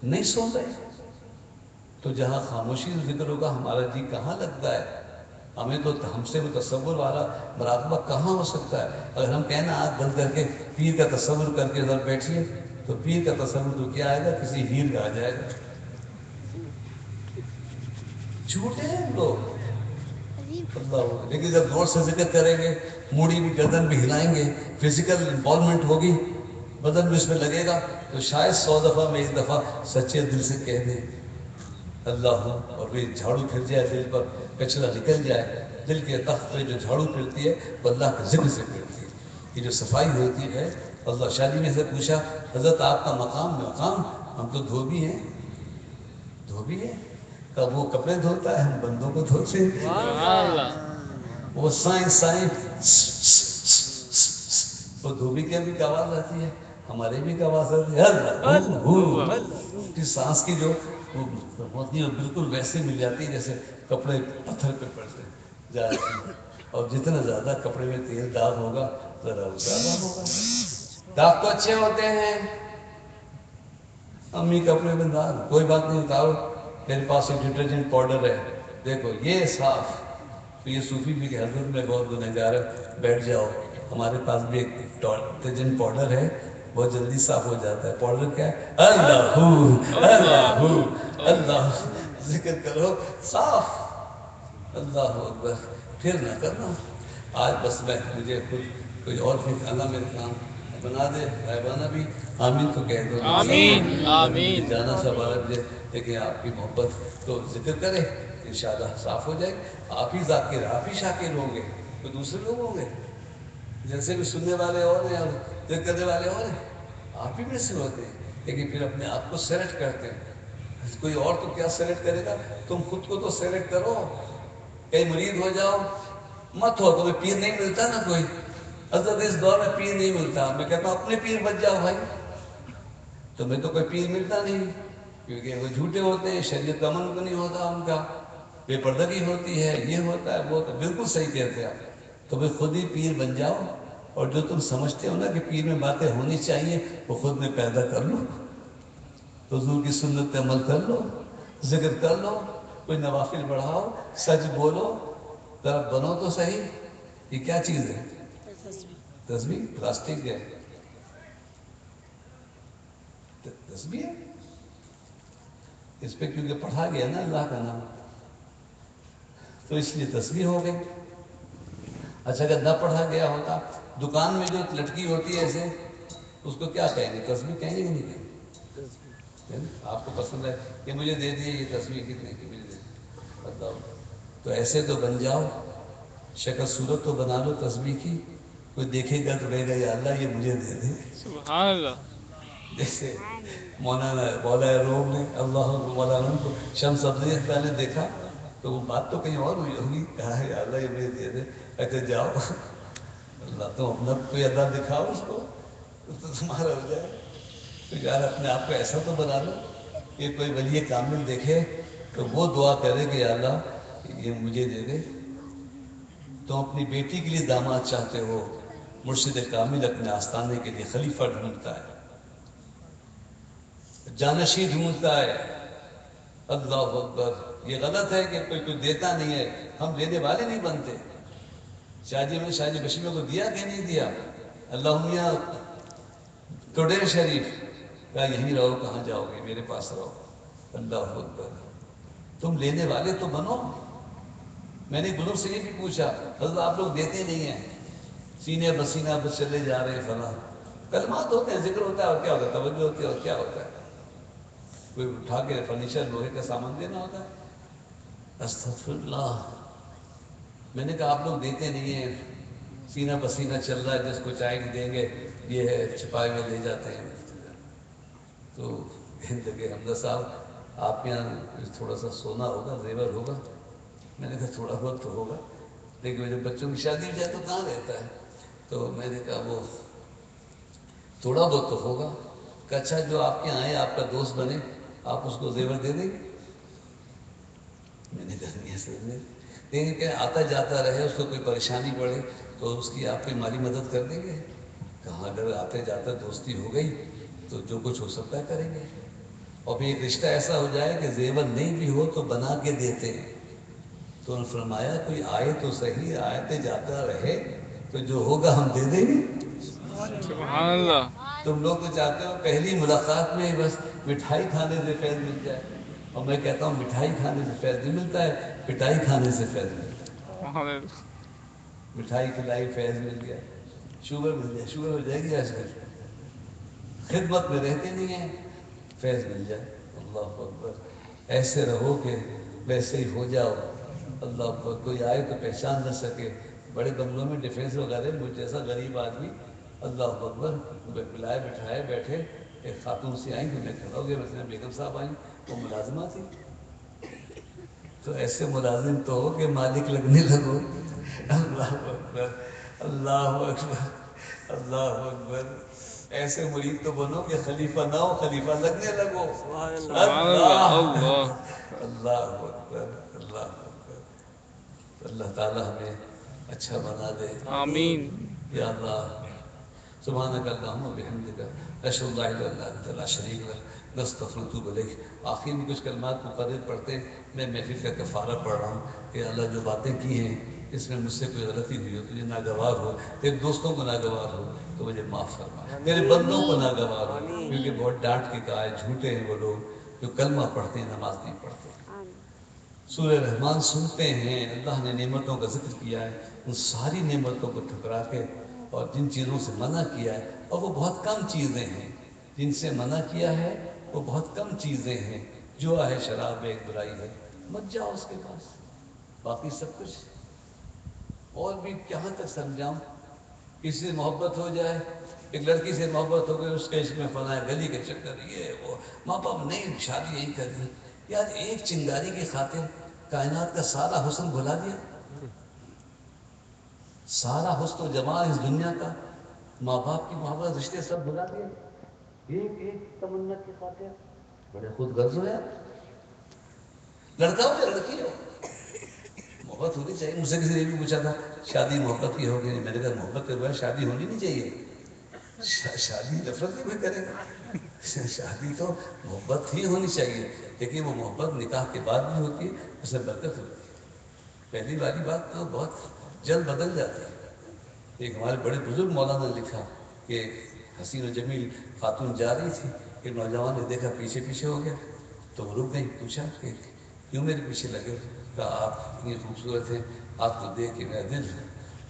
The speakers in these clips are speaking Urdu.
نہیں سن رہے. تو جہاں خاموشی ذکر ہوگا ہمارا جی کہاں لگتا ہے؟ ہمیں تو ہم سے وہ تصور والا مراقبہ کہاں ہو سکتا ہے؟ اگر ہم کہنا آنکھ بند کر کے پیر کا تصور کر کے ادھر بیٹھیے تو پیر کا تصور تو کیا آئے گا؟ کسی ہیر کا آ جائے گا. جھوٹے ہیں لوگ. اللہ. لیکن جب زور سے ذکر کریں گے، موڑی بھی گردن بھی ہلائیں گے، فزیکل انوالومنٹ ہوگی، بدن بھی اس میں لگے گا، تو شاید 100 دفعہ میں 1 دفعہ سچے دل سے کہہ دیں اللہ. اور پھر جھاڑو پھر جائے دل پر، کچرا نکل جائے. دل کے تخت پہ جو جھاڑو پھرتی ہے وہ اللہ کے ذکر سے پھرتی ہے. یہ جو صفائی ہوتی ہے، اللہ شادی میں سے پوچھا حضرت آپ کا مقام ہم تو دھوبی ہیں. دھوبی ہے کب وہ کپڑے دھوتا ہے، ہم بندوں کو دھوتے ہیں. وہ سائیں وہ دھوبی کی بھی آواز آتی ہے، ہمارے بھی آواز آتی ہے. سانس کی جو ہوتی ہے بالکل ویسے مل جاتی ہے جیسے کپڑے پتھر پہ پڑتے جاتی ہیں. اور جتنا زیادہ کپڑے میں تیل داغ ہوگا ذرا زیادہ ہوگا. داغ تو اچھے ہوتے ہیں. امی کپڑے میں داغ کوئی بات نہیں، اتارو میرے پاس ایک ڈٹرجنٹ پاؤڈر ہے، دیکھو یہ صاف. تو یہ صوفی بھی کہ حضرت میں بہت گنہگار ہے، بیٹھ جاؤ. ہمارے پاس بھی ایک ڈٹرجنٹ پاؤڈر ہے، بہت جلدی صاف ہو جاتا ہے. پاؤڈر کیا ہے؟ اللہ اللہ اللہ. ذکر کرو صاف. اللہ اکبر. پھر نہ کرنا. آج بس مجھے خود کوئی اور ٹھکانا میرے کام بنا دے. غائبانہ بھی آمین تو کہہ دو. آمین آمین. جانا سب 12 بجے، لیکن آپ کی محبت تو ذکر کرے انشاءاللہ صاف ہو جائے. آپ ہی ذاکر، آپ ہی شاکر ہوں گے، کوئی دوسرے لوگ ہوں گے؟ جیسے بھی سننے والے اور ہیں اور ذکر کرنے والے اور ہیں، آپ ہی میں سے ہوتے ہیں. لیکن پھر اپنے آپ کو سیلیکٹ کرتے ہیں. کوئی اور تو کیا سیلیکٹ کرے گا؟ تم خود کو تو سیلیکٹ کرو. کہیں مرید ہو جاؤ مت ہو. تمہیں پیر نہیں ملتا نا کوئی. حضرت اس دور میں پیر نہیں ملتا. میں کہتا ہوں اپنے پیر بچ جاؤ بھائی. تمہیں تو کوئی پیر ملتا نہیں، کیونکہ وہ جھوٹے ہوتے ہیں. شریعت کا عمل نہیں ہوتا ان کا، بے پردگی ہوتی ہے، یہ ہوتا ہے وہ. بالکل صحیح کہتے ہیں آپ. تمہیں خود ہی پیر بن جاؤ، اور جو تم سمجھتے ہو نا کہ پیر میں باتیں ہونی چاہیے وہ خود میں پیدا کر لو. حضور کی سنت پہ عمل کر لو، ذکر کر لو، کوئی نوافل بڑھاؤ، سچ بولو، ذرا بنو تو صحیح. یہ کیا چیز ہے؟ تسبیح. پلاسٹک ہے تسبیح ہے. اس پہ کیونکہ پڑھا گیا نا اللہ کا نام، تو اس لیے تسبیح ہو گئی. اچھا اگر نہ پڑھا گیا ہوتا، دکان میں جو لٹکی ہوتی ہے ایسے، اس کو کیا کہیں گے؟ تسبیح کہیں گے کہ نہیں کہیں گے؟ آپ کو پسند ہے کہ مجھے دے دیے یہ تسبیح کتنے کی مجھے دے دیے بتاؤ. تو ایسے تو بن جاؤ، شکل صورت تو بنا لو تسبیح کی. کوئی دیکھے گا تو کہے گا یا اللہ یہ مجھے دے دے. سبحان اللہ. جیسے مولانا روم نے اللہ مولانا کو شمس ابدیت پہلے دیکھا تو وہ بات تو کہیں اور ہوئی ہوگی. کہا ہے یا اللہ یہ مجھے دے دے. کہتے جاؤ اللہ تم اپنا کوئی ادا دکھاؤ اس کو تو تمہارا ہو جائے. تو یار اپنے آپ کو ایسا تو بنا لو کہ کوئی ولی کامل دیکھے تو وہ دعا کرے کہ یا اللہ یہ مجھے دے دے. تم اپنی بیٹی کے لیے داماد چاہتے ہو، مرشد کامل اپنے آستانے کے لیے خلیفہ ڈھونڈتا ہے، جانشین ڈھونڈتا ہے. اللہ اکبر. یہ غلط ہے کہ کوئی دیتا نہیں ہے. ہم دینے والے نہیں بنتے. شاہ جی بشیر کو دیا کہ نہیں دیا؟ اللہ میاں توڑے شریف کہا یہیں رہو، کہاں جاؤ گے، میرے پاس رہو. اللہ اکبر. تم لینے والے تو بنو. میں نے بزرگ سے یہ بھی پوچھا حضرت آپ لوگ دیتے نہیں ہیں، سینے بسینہ بس چلے جا رہے ہیں فلاں. کلمات ہوتے ہیں، ذکر ہوتا ہے اور کیا ہوتا ہے، توجہ ہوتی ہے اور کیا ہوتا ہے. کوئی اٹھا کے فرنیچر لوہے کا سامان دینا ہوتا ہے. استغفر اللہ. میں نے کہا آپ لوگ دیتے نہیں ہیں، سینہ پسینہ چل رہا ہے، جس کو چاہے کہ دیں گے یہ ہے، چھپائے میں لے جاتے ہیں. تو کہنے لگے حمزہ صاحب آپ کے یہاں تھوڑا سا سونا ہوگا، زیور ہوگا. میں نے کہا تھوڑا بہت تو ہوگا، لیکن جب بچوں کی شادی ہو جائے تو کہاں رہتا ہے. تو میں نے کہا وہ تھوڑا بہت تو ہوگا. کہ اچھا جو آپ کے یہاں آئے آپ کا دوست بنے آپ اس کو زیور دے دیں گے؟ میں نے کہا نہیں ایسا نہیں، لیکن کہ آتا جاتا رہے، اس کو کوئی پریشانی پڑے تو اس کی آپ کی مالی مدد کر دیں گے. کہاں اگر آتے جاتا دوستی ہو گئی تو جو کچھ ہو سکتا ہے کریں گے. اور پھر ایک رشتہ ایسا ہو جائے کہ زیور نہیں بھی ہو تو بنا کے دیتے ہیں. تو انہوں نے فرمایا کوئی آئے تو صحیح, آئے جاتا رہے, تو جو ہوگا ہم دے دیں گے. سبحان اللہ. تم لوگ تو چاہتے ہو پہلی ملاقات میں ہی بس مٹھائی کھانے سے فیض مل جائے, اور میں کہتا ہوں مٹھائی کھانے سے فیض نہیں ملتا ہے, پٹائی کھانے سے فیض ملتا ہے. سبحان اللہ. مٹھائی کھلائی فیض مل گیا, شوگر مل جائے, شوگر ہو جائے گی آج کل, خدمت میں رہتے نہیں ہیں, فیض مل جائے. اللہ اکبر. ایسے رہو کہ ویسے ہی ہو جاؤ. اللہ اکبر. کوئی آئے تو پہچان نہ سکے. بڑے بنگلوں میں ڈیفینس وغیرہ, مجھ جیسا غریب آدمی, اللہ اکبر, بلائے بٹھائے بیٹھے, ایک خاتون سے آئیں کہ میں کھڑا ہو گیا, مثلا بیگم صاحب آئیں, وہ ملازمہ تھی. تو ایسے ملازم تو ہو کہ مالک لگنے لگو. اللہ اکبر, اللہ اکبر, اللہ اکبر. ایسے مرید تو بنو کہ خلیفہ نہ ہو, خلیفہ لگنے لگو. سبحان اللہ. اللہ. اللہ اکبر, اللہ اکبر. اللہ تعالیٰ ہمیں اچھا بنا دے. آمین. یا اللہ. سبحانک اللہم و بحمدک اشہد ان لا الہ الا انت لا شریک لک نستغفرک و نتوب الیک. آخر میں کچھ کلمات مقرر پڑھتے, میں محفل کا کفارہ پڑھ رہا ہوں کہ اللہ جو باتیں کی ہیں اس میں مجھ سے کوئی غلطی ہوئی ہو, تجھے ناگوار ہو, تیرے دوستوں کو ناگوار ہو تو مجھے معاف فرما, تیرے بندوں کو ناگوار ہو, کیونکہ بہت ڈانٹ کے کہا ہے, جھوٹے ہیں وہ لوگ جو کلمہ پڑھتے ہیں نماز نہیں پڑھتے. سورہ رحمان سنتے ہیں, اللہ نے نعمتوں کا ذکر کیا ہے, ان ساری نعمتوں کو ٹھکرا کے اور جن چیزوں سے منع کیا ہے, اور وہ بہت کم چیزیں ہیں جن سے منع کیا ہے, وہ بہت کم چیزیں ہیں. جو ہے شراب ایک برائی ہے, مت جاؤ اس کے پاس, باقی سب کچھ. اور بھی کہاں تک سمجھاؤں, کسی سے محبت ہو جائے, ایک لڑکی سے محبت ہو گئی, اس کے عشق میں فنا ہے, گلی کے چکر, یہ وہ, ماں باپ نہیں, شادی یہی کرنی. یار ایک چنگاری کی خاطر کائنات کا سارا حسن بھلا دیا, سارا حسن و جمال اس دنیا کا, ماں باپ کی محبت, رشتے سب بھلا دیے ایک ایک تمنا کی خاطر. بڑے خود غرض ہو یار. لڑکا ہو یا لڑکی ہو, محبت ہونی چاہیے. مجھ سے کسی نے بھی پوچھا تھا شادی محبت کی ہوگی, میں نے کہا محبت کے بعد شادی ہونی نہیں چاہیے. شادی نفرت کی میں کرے گا, شادی تو محبت ہی ہونی چاہیے, لیکن وہ محبت نکاح کے بعد بھی ہوتی ہے, اس میں برکت ہوتی ہے. پہلی والی بات تو بہت جلد بدل جاتی ہے. ایک ہمارے بڑے بزرگ مولانا نے لکھا کہ حسین و جمیل خاتون جا رہی تھی, ایک نوجوان نے دیکھا پیچھے پیچھے ہو گیا, تو وہ رک گئی, پوچھا کہ کیوں میرے پیچھے لگے, کہا آپ اتنی خوبصورت ہیں, آپ کو دیکھ کے میرا دل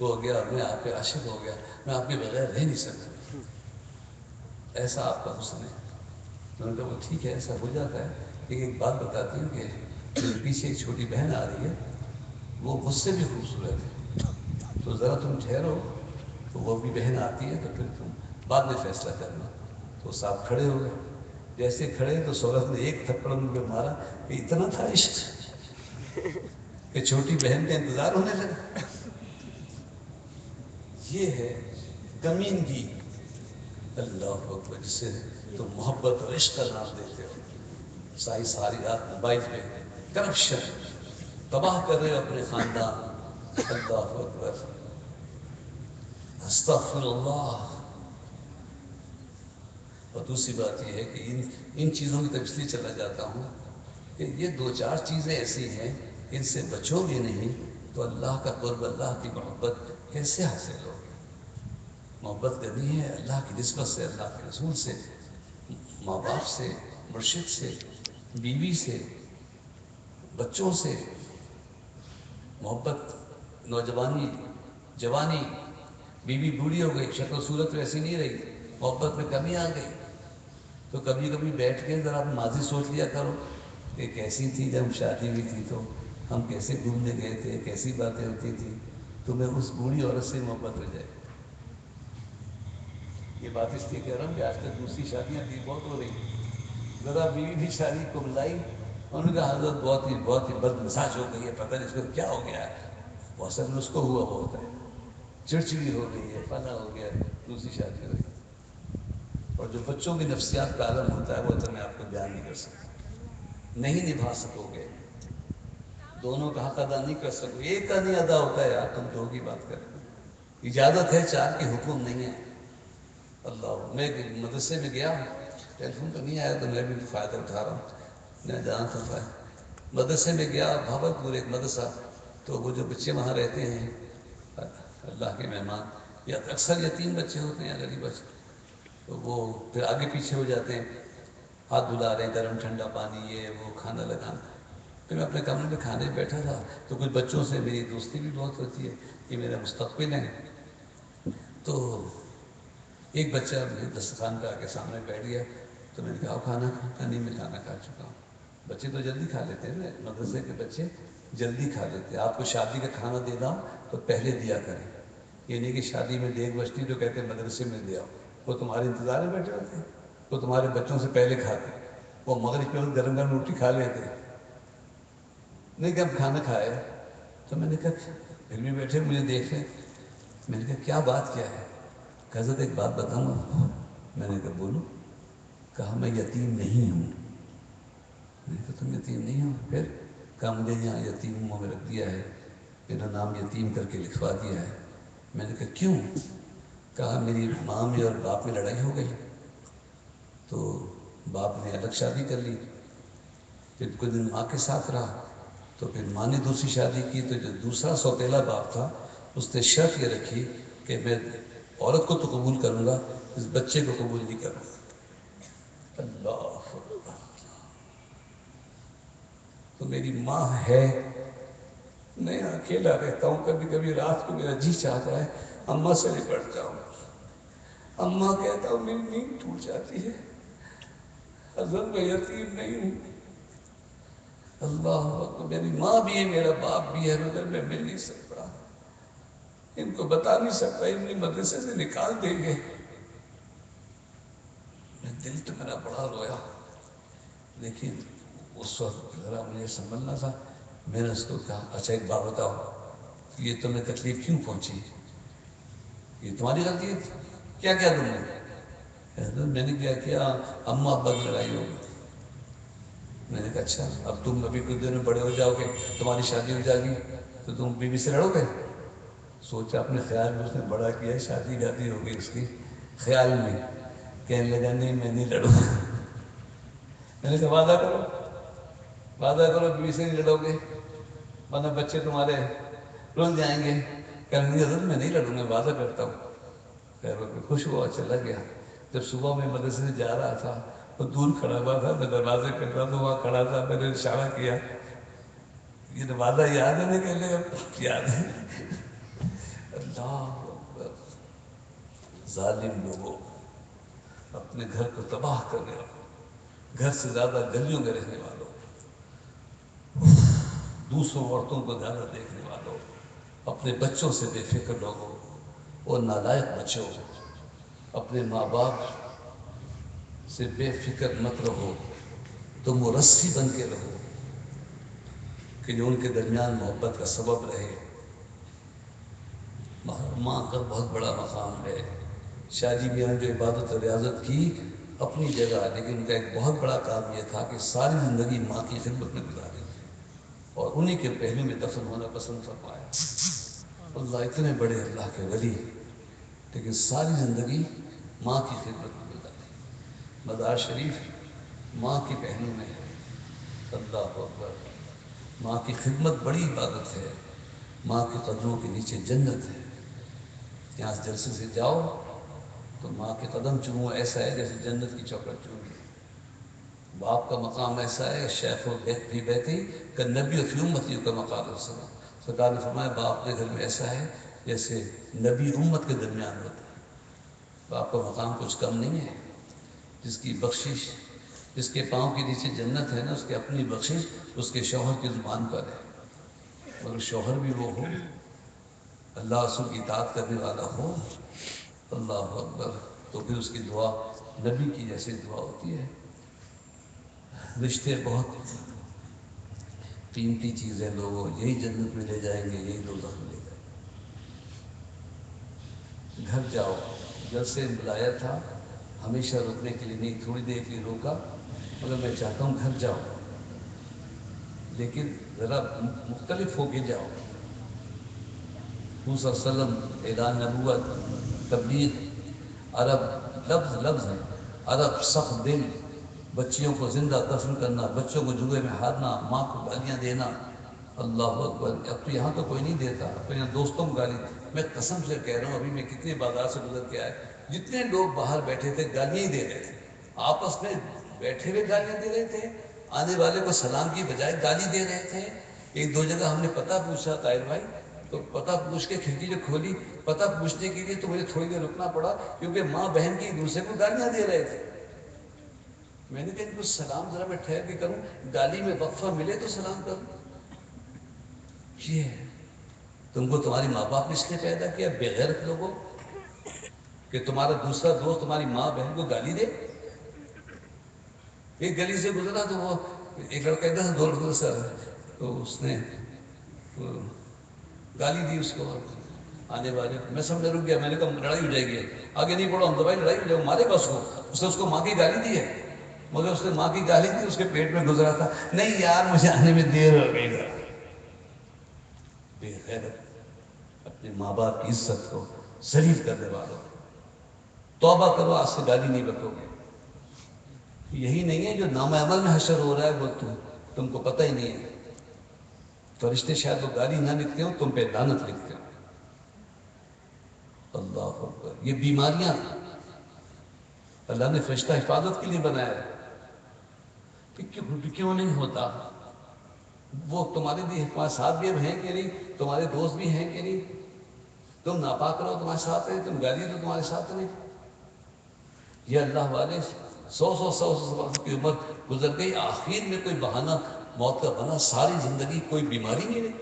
ہو گیا, اور میں آپ پہ عاشق ہو گیا, میں آپ کے بغیر رہ نہیں سکتا, ایسا آپ کا حسن ہے. میں نے کہا وہ ٹھیک ہے, ایسا ہو جاتا ہے, لیکن ایک بات بتاتی ہوں کہ میرے پیچھے ایک چھوٹی بہن آ رہی ہے, وہ مجھ سے بھی خوبصورت ہے, تو ذرا تم ٹھہرو, تو وہ بھی بہن آتی ہے, تو پھر تم بعد میں فیصلہ کرنا. تو صاحب کھڑے ہو گئے, جیسے کھڑے تو سورت نے ایک تھپڑ ان پہ مارا کہ اتنا تھا عشق کہ چھوٹی بہن کا انتظار ہونے لگا. یہ ہے کمینگی. اللہ اکبر, جس سے تم محبت اور عشق کا نام دیتے ہو. ساری رات موبائل پہ کرپشن تباہ کر رہے ہو اپنے خاندان. اللہ اکبر, استغفر اللہ. اور دوسری بات یہ ہے کہ ان چیزوں کی طرف اس لیے چلا جاتا ہوں کہ یہ دو چار چیزیں ایسی ہیں, ان سے بچو گے نہیں تو اللہ کا قرب, اللہ کی محبت کیسے حاصل ہوگی. محبت کرنی ہے اللہ کی نسبت سے, اللہ کے رسول سے, ماں باپ سے, مرشد سے, بیوی سے, بچوں سے. محبت نوجوانی, جوانی, بیوی بوڑھی ہو گئی, شکل و صورت ویسی نہیں رہی, محبت میں کمی آ گئی, تو کبھی کبھی بیٹھ کے ذرا ماضی سوچ لیا کرو کہ کیسی تھی جب شادی ہوئی تھی, تو ہم کیسے گھومنے گئے تھے, کیسی باتیں ہوتی تھیں. تمہیں اس بوڑھی عورت سے محبت ہو جائے. یہ بات اس لیے کہہ رہا ہوں کہ آج کل دوسری شادیاں بھی بہت ہو رہی ہیں. ذرا بیوی بھی شادی کو بلائی, انہوں نے کہا حضرت بہت ہی بد مزاج ہو گئی ہے, پتہ نہیں اس کو کیا ہو گیا ہے. وہ اصل میں اس کو ہوا ہوتا ہے, چڑچڑی ہو گئی ہے, فنا ہو گیا, دوسری شادی ہو رہی ہے. اور جو بچوں کی نفسیات کا عالم ہوتا ہے وہ تو میں آپ کو بیان نہیں کر سکتا. نہیں نبھا سکو گے, دونوں کا حق ادا نہیں کر سکو, ایک کا نہیں ادا ہوتا ہے یار, تم دو کی بات کریں. اجازت ہے, چار کی حکم نہیں ہے. اللہ, میں مدرسے میں گیا, ٹیلی فون تو نہیں آیا تو میں بھی فائدہ اٹھا رہا ہوں، میں جانا تھا مدرسے میں گیا بھاولپور ایک مدرسہ، تو وہ جو بچے وہاں رہتے ہیں اللہ کے مہمان، یا اکثر یتیم بچے ہوتے ہیں غریب بچے، تو وہ پھر آگے پیچھے ہو جاتے ہیں، ہاتھ دھلا رہے ہیں، گرم ٹھنڈا پانی یہ وہ کھانا لگانا۔ پھر میں اپنے کمرے میں کھانے بیٹھا تھا تو کچھ بچوں سے میری دوستی بھی بہت ہوتی ہے، یہ میرا مستقبل ہے۔ تو ایک بچہ مجھے دسترخوان پہ آ کے سامنے بیٹھ گیا، تو میں نے کہا کھانا کھا؟ نہیں میں کھانا کھا چکا ہوں۔ بچے تو جلدی کھا لیتے ہیں نا، مدرسے کے بچے جلدی کھا لیتے ہیں۔ آپ کو شادی کا کھانا دینا ہو تو پہلے دیا کریں، یہ نہیں کہ شادی میں دیگ بچتی تو کہتے ہیں مدرسے میں دے آؤ، وہ تمہارے انتظار میں بیٹھے ہوتے ہیں، وہ تمہارے بچوں سے پہلے کھاتے ہیں، وہ مغرب کے وقت گرم گرم روٹی کھا لیتے ہیں، نہیں کہ ہم کھانا کھائے۔ تو میں نے کہا پھر بھی بیٹھے مجھے دیکھ رہے، میں نے کہا کیا بات کیا ہے؟ کہ حضرت ایک بات بتاؤں گا؟ میں نے کہا بولو۔ کہا میں یتیم نہیں ہوں۔ میں نے کہا تم یتیم نہیں ہو؟ پھر کہا مجھے یہاں یتیموں میں رکھ دیا ہے، میرا نام یتیم کر کے لکھوا دیا ہے۔ میں نے کہا کیوں؟ کہا میری ماں میں اور باپ میں لڑائی ہو گئی، تو باپ نے الگ شادی کر لی، پھر کچھ دن ماں کے ساتھ رہا، تو پھر ماں نے دوسری شادی کی، تو جو دوسرا سوتیلا باپ تھا اس نے شرط یہ رکھی کہ میں عورت کو تو قبول کروں گا، اس بچے کو قبول نہیں کروں گا۔ اللہ اکبر۔ تو میری ماں ہے، میں اکیلا رہتا ہوں، کبھی کبھی رات کو میرا جی چاہتا ہے اماں سے لپٹ جاؤں، اماں کہتا ہوں میری نیند ٹوٹ جاتی ہے، حضرت میں یتیم نہیں ہوں۔ اللہ اکبر، میری ماں بھی ہے میرا باپ بھی ہے، مگر میں مل نہیں سکتا، ان کو بتا نہیں سکتا، ان مدرسے سے نکال دیں گے۔ دل تو میرا بڑا رویا، لیکن اس وقت ذرا مجھے سنبھلنا تھا۔ میں نے اس کو کہا اچھا ایک بات بتاؤ، یہ تمہیں تکلیف کیوں پہنچی؟ یہ تمہاری غلطی ہے؟ کیا کیا تم نے؟ حضرت میں نے کیا کیا؟ اماں ابا کی لڑائی ہو گئی۔ میں نے کہا اچھا اب تم ابھی کچھ دن میں بڑے ہو جاؤ گے، تمہاری شادی ہو جائے گی تو تم بیوی سے لڑو گے؟ سوچا اپنے خیال میں، اس نے بڑا کیا، شادی گادی ہو گئی اس کی، خیال میں کہنے لگا نہیں میں نہیں لڑوں گا۔ میں نے کہا وعدہ کرو، وعدہ کرو بیوی سے نہیں لڑو گے ورنہ بچے تمہارے رل جائیں گے۔ کہنے لگے حضرت میں نہیں لڑوں گا، وعدہ کرتا ہوں۔ خیر وہ خوش ہوا چلا گیا۔ جب صبح میں مدرسے سے جا رہا تھا، وہ دور کھڑا ہوا تھا، میں دروازے کر رہا تھا، وہاں کھڑا تھا، میں نے اشارہ کیا، یہ وعدہ یاد ہے نا؟ کہنے لگا یاد ہے۔ اللہ اکبر، ظالم لوگوں، اپنے گھر کو تباہ کرنے والوں، گھر سے زیادہ گلیوں میں رہنے والوں، دوسروں عورتوں کو زیادہ دیکھنے والوں، اپنے بچوں سے بے فکر لوگوں اور نالائق بچوں، اپنے ماں باپ سے بے فکر مت رہو، تم وہ رسی بن کے رہو کہ جو ان کے درمیان محبت کا سبب رہے۔ ماں کا بہت بڑا مقام ہے۔ شاہ جی میاں نے جو عبادت و ریاضت کی اپنی جگہ، لیکن ان کا ایک بہت بڑا کام یہ تھا کہ ساری زندگی ماں کی خدمت میں گزاری اور انہی کے پہلو میں دفن ہونا پسند فرمایا۔ اللہ اتنے بڑے اللہ کے ولی، لیکن ساری زندگی ماں کی خدمت میں گزاری۔ مزار شریف ماں کے پہلو میں ہے۔ اللہ اکبر، ماں کی خدمت بڑی عبادت ہے، ماں کے قدموں کے نیچے جنت ہے۔ یہاں سے جلسے سے جاؤ تو ماں کے قدم چومو، ایسا ہے جیسے جنت کی چوکٹ چوم لی۔ باپ کا مقام ایسا ہے، شیخ و فی بیتی کہ نبی و فی امتی کا مقام السلام۔ سرکار نے فرمایا باپ کے گھر میں ایسا ہے جیسے نبی امت کے درمیان ہوتا ہے۔ باپ کا مقام کچھ کم نہیں ہے۔ جس کی بخشش، جس کے پاؤں کے نیچے جنت ہے نا، اس کی اپنی بخشش اس کے شوہر کی زبان پر ہے، مگر شوہر بھی وہ ہو، اللہ رسول کی اطاعت کرنے والا ہو، اللہ اکبر، تو پھر اس کی دعا نبی کی جیسے دعا ہوتی ہے۔ رشتے بہت قیمتی چیزیں لوگوں، یہی جنت میں لے جائیں گے، یہی دوزخ میں لے جائیں گے۔ گھر جاؤ، جلسے بلایا تھا ہمیشہ رکنے کے لیے نہیں، تھوڑی دیر کے لیے روکا، مگر میں چاہتا ہوں گھر جاؤ، لیکن ذرا مختلف ہو کے جاؤ۔ حضور صلی اللہ علیہ وسلم اعلان نبوت، تبلیغ، عرب لفظ لفظ ہیں، عرب سخت دل، بچیوں کو زندہ دفن کرنا، بچوں کو جوئے میں ہارنا، ماں کو گالیاں دینا. اللہ اکبر. اب تو یہاں تو کوئی نہیں دیتا، اب تو یہاں دوستوں کو گالی. میں قسم سے کہہ رہا ہوں، ابھی میں کتنے بازار سے گزر کے آئے، جتنے لوگ باہر بیٹھے تھے گالیاں ہی دے رہے تھے، آپس میں بیٹھے ہوئے گالیاں دے رہے تھے، آنے والے کو سلام کی بجائے گالی دے رہے تھے. ایک دو جگہ ہم نے پتہ پوچھا طاہر بھائی، تو پتہ پوچھ کے کھڑکی جو کھولی پتہ پوچھنے کے لیے، تو مجھے تھوڑی دیر رکنا پڑا، کیونکہ ماں بہن کی ایک دوسرے کو گالیاں دے رہے تھے. میں نے کہا ان کو سلام ذرا میں ٹھہر کے کروں، گالی میں وقفہ ملے تو سلام کروں. یہ ہے، تم کو تمہاری ماں باپ نے اس لیے پیدا کیا بغیرت لوگوں کہ تمہارا دوسرا دوست تمہاری ماں بہن کو گالی دے. ایک گلی سے گزرا تو وہ ایک لڑکا ادھر سے دو لڑکوں سے، تو اس نے گالی دی اس کو آنے والے. میں سمجھ رک گیا، میں نے کہا لڑائی ہو جائے گی، آگے نہیں پڑھا ہم تو بھائی لڑائی ہو جائے، مارے گا اس کو. اس نے اس کو ماں کی گالی دی ہے، مگر اس نے ماں کی گالی دی اس کے پیٹ میں گزرا تھا. نہیں یار مجھے آنے میں دیر ہو گئی تھا. بے غیرت، اپنے ماں باپ کی عزت کو ذلیل کرنے والوں، توبہ کرو، آج سے گالی نہیں بکو گے. یہی نہیں ہے جو نام عمل میں حشر ہو رہا ہے وہ تم کو پتہ ہی نہیں ہے. فرشتے شاید وہ گالی نہ لکھتے ہو، تم پہ لعنت لکھتے ہو. اللہ اکبر. یہ بیماریاں اللہ نے فرشتہ حفاظت کے لیے بنایا ہے کہ کیوں نہیں ہوتا. وہ تمہارے لیے ساتھ بھی ہیں کہ نہیں، تمہارے دوست بھی ہیں کہ نہیں. تم ناپاک رہو تمہارے ساتھ ہے، تم گالی دو تمہارے ساتھ نہیں. یہ اللہ والے سو سال کی عمر گزر گئی، آخر میں کوئی بہانہ موت کا بنا، ساری زندگی کوئی بیماری نہیں رہی.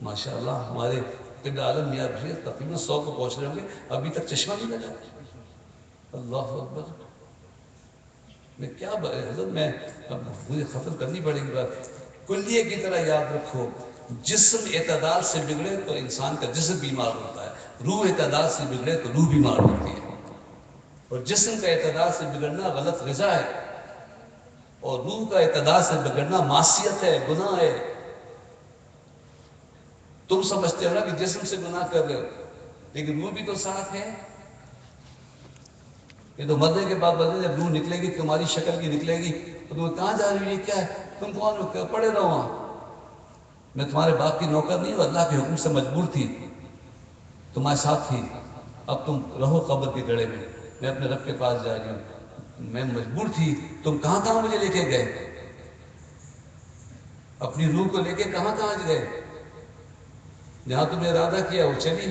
ماشاء اللہ ہمارے طب عالم میاں بشیر تقریباً 100 کو پہنچ رہے ہوں گے، ابھی تک چشمہ نہیں لگا. اللہ اکبر. میں کیا حضرت، میں اب مجھے ختم کرنی پڑے گی بات. کلیے کی طرح یاد رکھو، جسم اعتدال سے بگڑے تو انسان کا جسم بیمار ہوتا ہے، روح اعتدال سے بگڑے تو روح بیمار ہوتی ہے. اور جسم کا اعتدال سے بگڑنا غلط غذا ہے، اور روح کا اعتدال سے بگڑنا معصیت ہے، گناہ ہے. تم سمجھتے ہو نا کہ جسم سے گناہ کر رہے ہو، لیکن روح بھی تو ساتھ ہے. یہ تو مرنے کے بعد بدلے، جب روح نکلے گی تمہاری شکل کی نکلے گی تو تم کہاں جا رہی ہو، یہ کیا ہے، تم کون ہو، پڑے رہو وہاں. میں تمہارے باپ کی نوکر نہیں ہوں، اللہ کے حکم سے مجبور تھی، تمہارے ساتھ تھی. اب تم رہو قبر کے گڑھے میں، میں اپنے رب کے پاس جا رہی ہوں. میں مجبور تھی. تم کہاں کہاں مجھے لے کے گئے، اپنی روح کو لے کے کہاں کہاں گئے. جہاں تم نے ارادہ کیا وہ چلی.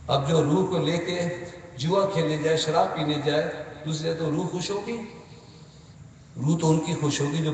اب جو روح کو لے کے جوا کھیلنے جائے، شراب پینے جائے دوسرے، تو روح خوش ہوگی؟ روح تو ان کی خوش ہوگی جو